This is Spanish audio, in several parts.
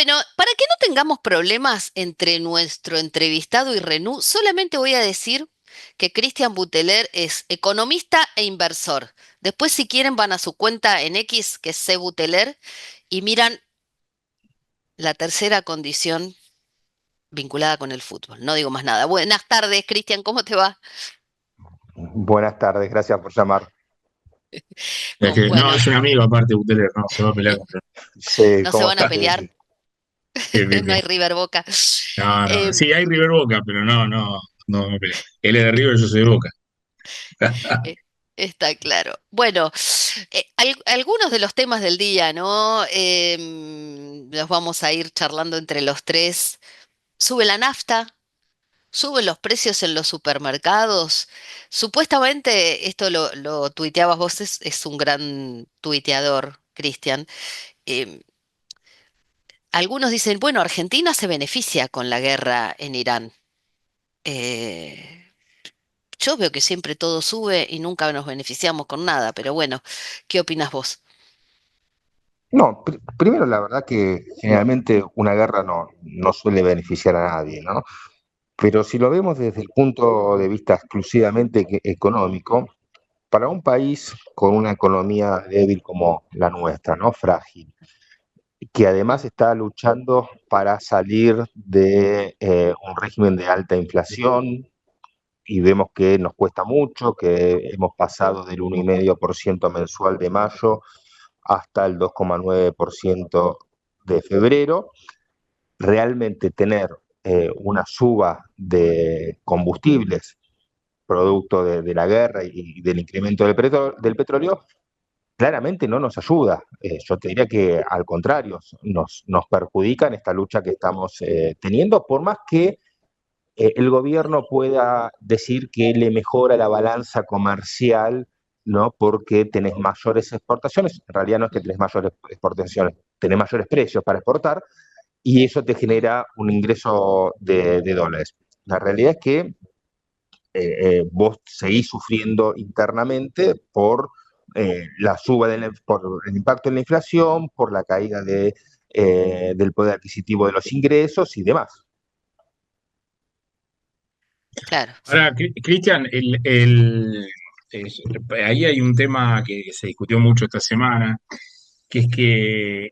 Bueno, para que no tengamos problemas entre nuestro entrevistado y Renú, solamente voy a decir que Cristian Buteler es economista e inversor. Después, si quieren, van a su cuenta en X, que es C. Buteler, y miran la tercera condición vinculada con el fútbol. No digo más nada. Buenas tardes, Cristian, ¿cómo te va? Buenas tardes, gracias por llamar. Es que no, Bueno, es un amigo aparte de Buteler, no, se va a pelear contra. Sí, no se ¿cómo van a estás? pelear, Bien, bien, no bien. hay River Boca. No, no, no. Em, Sí, hay River Boca, pero no me peleo. Él es de River, yo soy de Boca. Eh, Está claro. Bueno, algunos de los temas del día, ¿no? Los vamos a ir charlando entre los tres. Sube la nafta, suben los precios en los supermercados. Supuestamente, esto lo tuiteabas vos, es un gran tuiteador, Cristian. em, Algunos dicen, bueno, Argentina se beneficia con la guerra en Irán. Eh, yo veo que siempre todo sube y nunca nos beneficiamos con nada, pero bueno, ¿qué opinas vos? No, primero la verdad que generalmente una guerra no suele beneficiar a nadie, ¿no? Pero si lo vemos desde el punto de vista exclusivamente económico, para un país con una economía débil como la nuestra, ¿no? Frágil, que además está luchando para salir de un régimen de alta inflación, y vemos que nos cuesta mucho, que hemos pasado del 1,5% mensual de mayo hasta el 2,9% de febrero. Realmente tener una suba de combustibles producto de la guerra y del incremento del petróleo, claramente no nos ayuda. Yo te diría que al contrario, nos perjudica en esta lucha que estamos teniendo, por más que el gobierno pueda decir que le mejora la balanza comercial, ¿no? Porque tenés mayores exportaciones. En realidad no es que tenés mayores exportaciones, tenés mayores precios para exportar y eso te genera un ingreso de dólares. La realidad es que vos seguís sufriendo internamente por la suba por el impacto en la inflación, por la caída del poder adquisitivo de los ingresos y demás. Claro. Ahora, Cristian, ahí hay un tema que se discutió mucho esta semana, que es que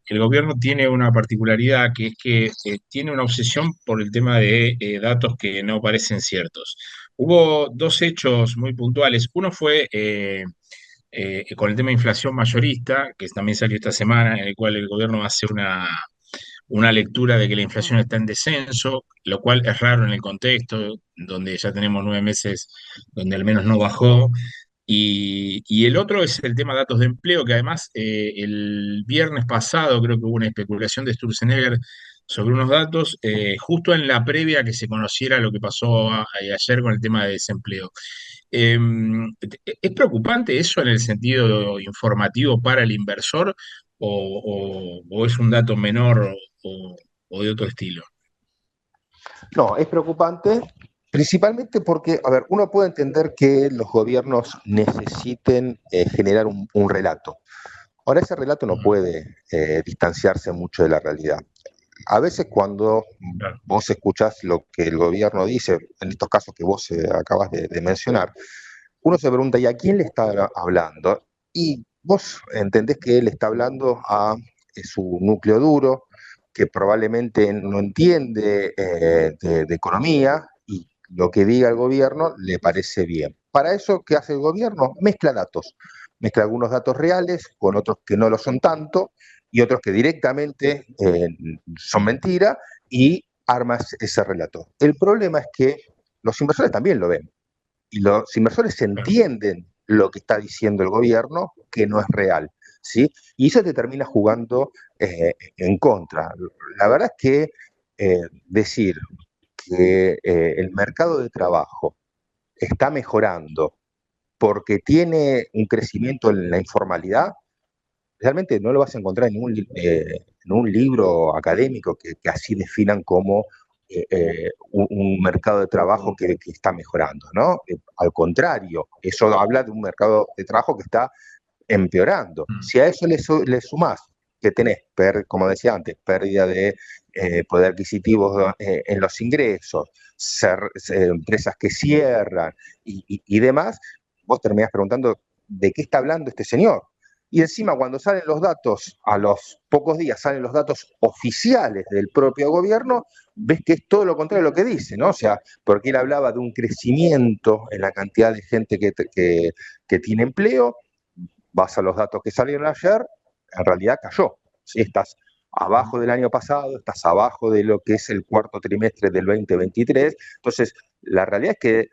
el gobierno tiene una particularidad, que es que tiene una obsesión por el tema de datos que no parecen ciertos. Hubo dos hechos muy puntuales. Uno fue con el tema de inflación mayorista, que también salió esta semana, en el cual el gobierno hace una lectura de que la inflación está en descenso, lo cual es raro en el contexto, donde ya tenemos 9 meses donde al menos no bajó. Y el otro es el tema de datos de empleo, que además el viernes pasado creo que hubo una especulación de Sturzenegger sobre unos datos, justo en la previa que se conociera lo que pasó ayer con el tema de desempleo. Eh, ¿Es preocupante eso en el sentido informativo para el inversor o es un dato menor o, o de otro estilo? No, es preocupante, principalmente porque, a ver, uno puede entender que los gobiernos necesiten generar un relato. Ahora, ese relato no Ujú, puede distanciarse mucho de la realidad. A veces cuando claro. vos escuchás lo que el gobierno dice, en estos casos que vos acabas de mencionar, uno se pregunta, ¿y a quién le está hablando? Y vos entendés que él está hablando a su núcleo duro, que probablemente no entiende de economía y lo que diga el gobierno le parece bien. Para eso, ¿qué hace el gobierno? Mezcla datos. Mezcla algunos datos reales con otros que no lo son tanto y otros que directamente son mentira y armas ese relato. El problema es que los inversores también lo ven y los inversores Claro. entienden lo que está diciendo el gobierno, que no es real, ¿sí? Y eso te termina jugando en contra. La verdad es que decir que el mercado de trabajo está mejorando porque tiene un crecimiento en la informalidad, realmente no lo vas a encontrar en un libro académico que así definan como un mercado de trabajo que está mejorando, ¿no? Al contrario, eso habla de un mercado de trabajo que está empeorando. Mm, Si a eso le sumás que tenés, como decía antes, pérdida de poder adquisitivo en los ingresos, empresas que cierran y demás, vos terminás preguntando de qué está hablando este señor. Y encima cuando salen los datos, a los pocos días salen los datos oficiales del propio gobierno, ves que es todo lo contrario de lo que dice, ¿no? O sea, porque él hablaba de un crecimiento en la cantidad de gente que tiene empleo, vas a los datos que salieron ayer, en realidad cayó. ¿Sí? Estás abajo del año pasado, estás abajo de lo que es el cuarto trimestre del 2023. Entonces, la realidad es que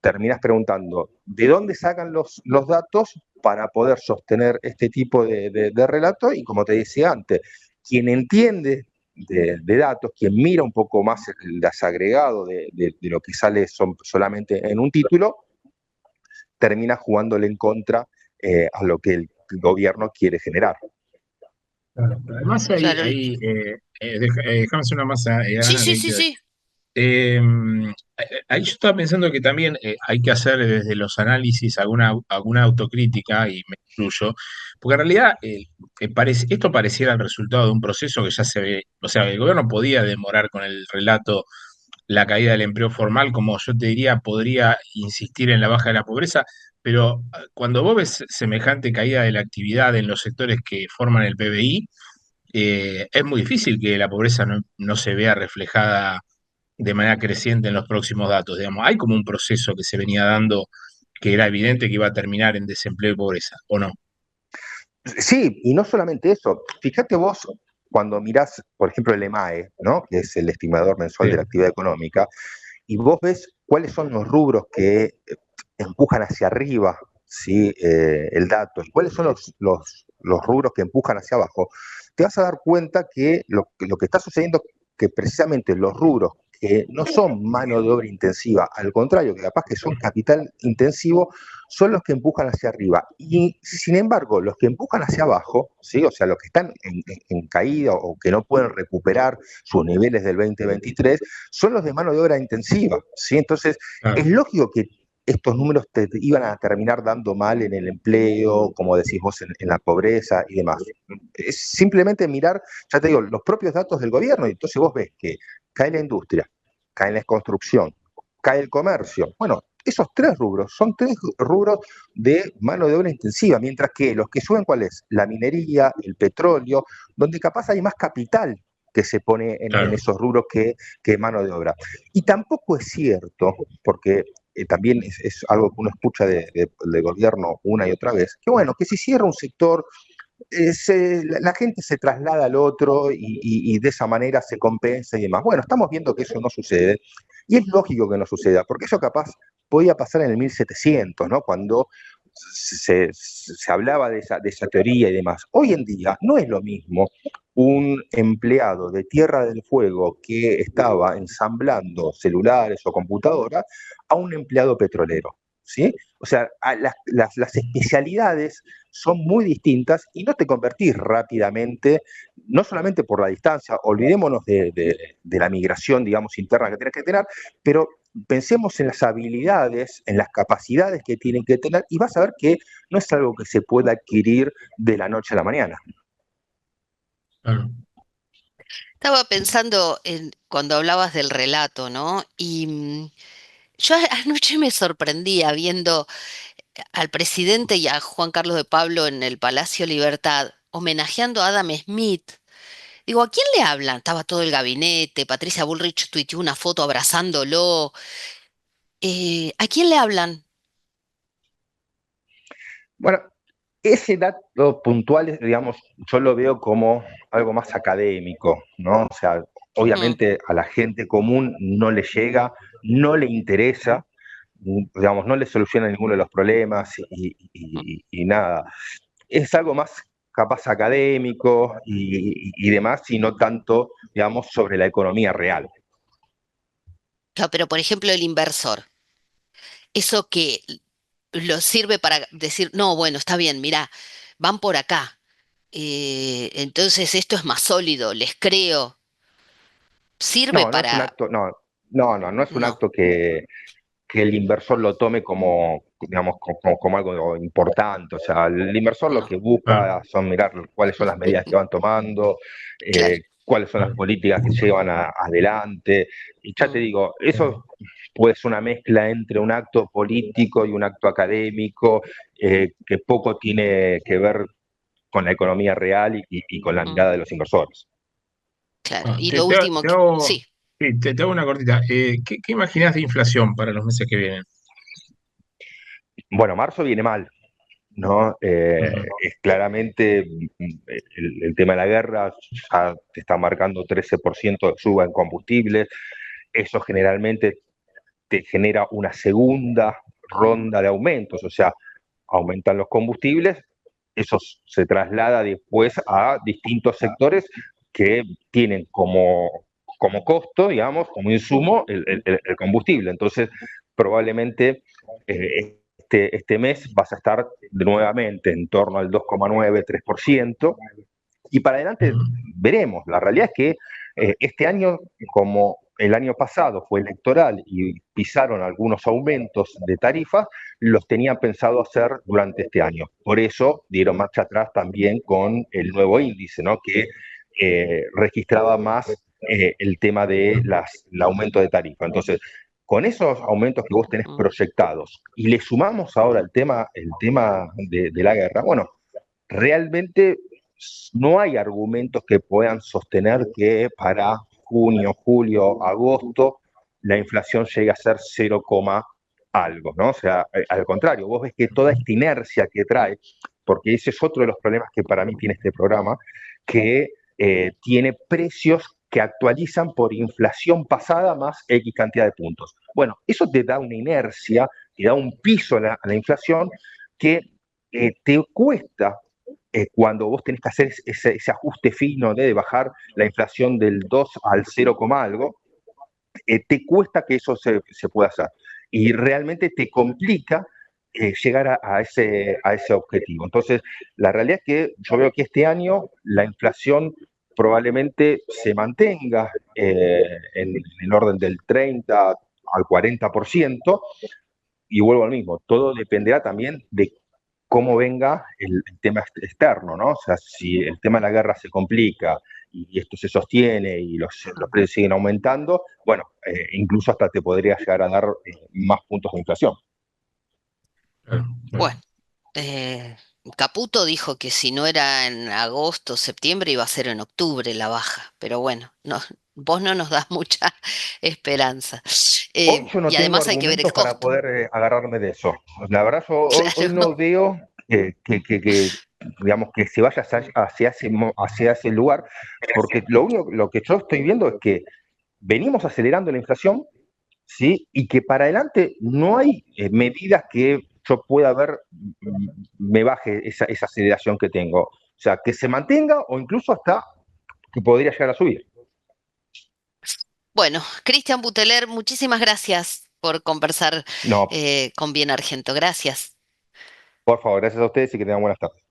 terminas preguntando, ¿de dónde sacan los datos para poder sostener este tipo de relato? Y como te decía antes, quien entiende de datos, quien mira un poco más el desagregado de lo que sale solamente en un título, termina jugándole en contra a lo que el gobierno quiere generar. Claro. Además, Claro. déjame hacer una más Sí, sí, que sí, sí. Eh, ahí yo estaba pensando que también hay que hacer desde los análisis alguna autocrítica, y me incluyo, porque en realidad esto pareciera el resultado de un proceso que ya se ve, o sea, el gobierno podía demorar con el relato la caída del empleo formal, como yo te diría, podría insistir en la baja de la pobreza, pero cuando vos ves semejante caída de la actividad en los sectores que forman el PBI, es muy difícil que la pobreza no se vea reflejada de manera creciente en los próximos datos. Digamos, hay como un proceso que se venía dando que era evidente que iba a terminar en desempleo y pobreza, ¿o no? Sí, y no solamente eso. Fíjate vos, cuando mirás, por ejemplo, el EMAE, ¿no? Que es el estimador mensual de la Sí, actividad económica, y vos ves cuáles son los rubros que empujan hacia arriba, ¿sí? El dato, y cuáles son los rubros que empujan hacia abajo, te vas a dar cuenta que lo que está sucediendo es que precisamente los rubros que no son mano de obra intensiva, al contrario, que capaz que son capital intensivo, son los que empujan hacia arriba. Y sin embargo, los que empujan hacia abajo, ¿sí? O sea, los que están en caída o que no pueden recuperar sus niveles del 2023, son los de mano de obra intensiva, ¿sí? Entonces, es claro, lógico que estos números te iban a terminar dando mal en el empleo, como decís vos, en la pobreza y demás. Es simplemente mirar, ya te digo, los propios datos del gobierno, y entonces vos ves que cae la industria, cae la construcción, cae el comercio. Bueno, esos tres rubros son tres rubros de mano de obra intensiva, mientras que los que suben, ¿cuál es? La minería, el petróleo, donde capaz hay más capital que se pone en claro. esos rubros que mano de obra. Y tampoco es cierto, porque también es algo que uno escucha del gobierno una y otra vez, que bueno, que si cierra un sector, la gente se traslada al otro y de esa manera se compensa y demás. Bueno, estamos viendo que eso no sucede y es lógico que no suceda, porque eso capaz podía pasar en el 1700, ¿no? Cuando se hablaba de esa teoría y demás. Hoy en día no es lo mismo un empleado de Tierra del Fuego que estaba ensamblando celulares o computadoras a un empleado petrolero, ¿sí? O sea, las especialidades son muy distintas y no te convertís rápidamente, no solamente por la distancia, olvidémonos de la migración, digamos, interna que tenés que tener, pero pensemos en las habilidades, en las capacidades que tienen que tener y vas a ver que no es algo que se pueda adquirir de la noche a la mañana. Claro. Estaba pensando en cuando hablabas del relato, ¿no? Y yo anoche me sorprendía viendo al presidente y a Juan Carlos de Pablo en el Palacio Libertad homenajeando a Adam Smith. Digo, ¿a quién le hablan? Estaba todo el gabinete, Patricia Bullrich tuiteó una foto abrazándolo. ¿A quién le hablan? Bueno, ese dato puntual, digamos, yo lo veo como algo más académico, ¿no? O sea, Mm. obviamente a la gente común no le llega, no le interesa, digamos, no le soluciona ninguno de los problemas y nada. Es algo más capaz académico y demás, y no tanto, digamos, sobre la economía real. No, pero por ejemplo el inversor, eso que lo sirve para decir, no, bueno, está bien, mirá, van por acá. Entonces esto es más sólido, les creo. Sirve No, no es un para... acto, no, no es un No. acto que el inversor lo tome como, digamos, como algo importante. O sea, el inversor lo No, que Claro, busca son mirar cuáles son las medidas que van tomando, claro. cuáles son las claro. políticas que llevan adelante. Y ya te Mm, digo, eso puede ser una mezcla entre un acto político y un acto académico, que poco tiene que ver con la economía real y con la mm, mirada de los inversores. claro. Bueno, Y lo último, te hago, sí. sí, te hago una cortita. ¿Qué imaginas de inflación para los meses que vienen? Bueno, marzo viene mal, ¿no? Ujú, Es claramente el tema de la guerra ya te está marcando 13% de suba en combustibles. Eso generalmente te genera una segunda ronda de aumentos, o sea, aumentan los combustibles, eso se traslada después a distintos sectores que tienen como costo, digamos, como insumo, el combustible. Entonces, probablemente este mes vas a estar nuevamente en torno al 2,9-3%, y para adelante ujú, veremos. La realidad es que este año, como el año pasado fue electoral y pisaron algunos aumentos de tarifas, los tenían pensado hacer durante este año. Por eso dieron marcha atrás también con el nuevo índice, ¿no? Que registraba más el tema de el aumento de tarifa. Entonces, con esos aumentos que vos tenés Mm, proyectados y le sumamos ahora el tema de la guerra, bueno, realmente no hay argumentos que puedan sostener que para junio, julio, agosto la inflación llegue a ser 0, algo, ¿no? O sea, al contrario, vos ves que toda esta inercia que trae, porque ese es otro de los problemas que para mí tiene este programa, que tiene precios que actualizan por inflación pasada más X cantidad de puntos. Bueno, eso te da una inercia, te da un piso a la inflación que te cuesta cuando vos tenés que hacer ese ajuste fino de bajar la inflación del 2 al 0, algo, te cuesta que eso se pueda hacer. Y realmente te complica llegar a ese objetivo. Entonces, la realidad es que yo veo que este año la inflación probablemente se mantenga en el orden del 30 al 40%, y vuelvo al mismo, todo dependerá también de cómo venga el tema externo, ¿no? O sea, si el tema de la guerra se complica y esto se sostiene y los mm. precios siguen aumentando, bueno, incluso hasta te podría llegar a dar más puntos de inflación. claro, claro. Bueno, Caputo dijo que si no era en agosto, septiembre, iba a ser en octubre la baja, pero bueno, no, vos no nos das mucha esperanza. Hoy yo no Y tengo además hay que ver el argumentos para costo. poder agarrarme de eso. La verdad, yo hoy Claro. no veo digamos, que se vaya hacia ese lugar, porque lo que yo estoy viendo es que venimos acelerando la inflación, ¿sí? Y que para adelante no hay medidas que yo pueda ver me baje esa aceleración que tengo. O sea, que se mantenga o incluso hasta que podría llegar a subir. Bueno, Cristian Buteler, muchísimas gracias por conversar No, con Bien Argento. Gracias. por favor, gracias a ustedes y que tengan buenas tardes.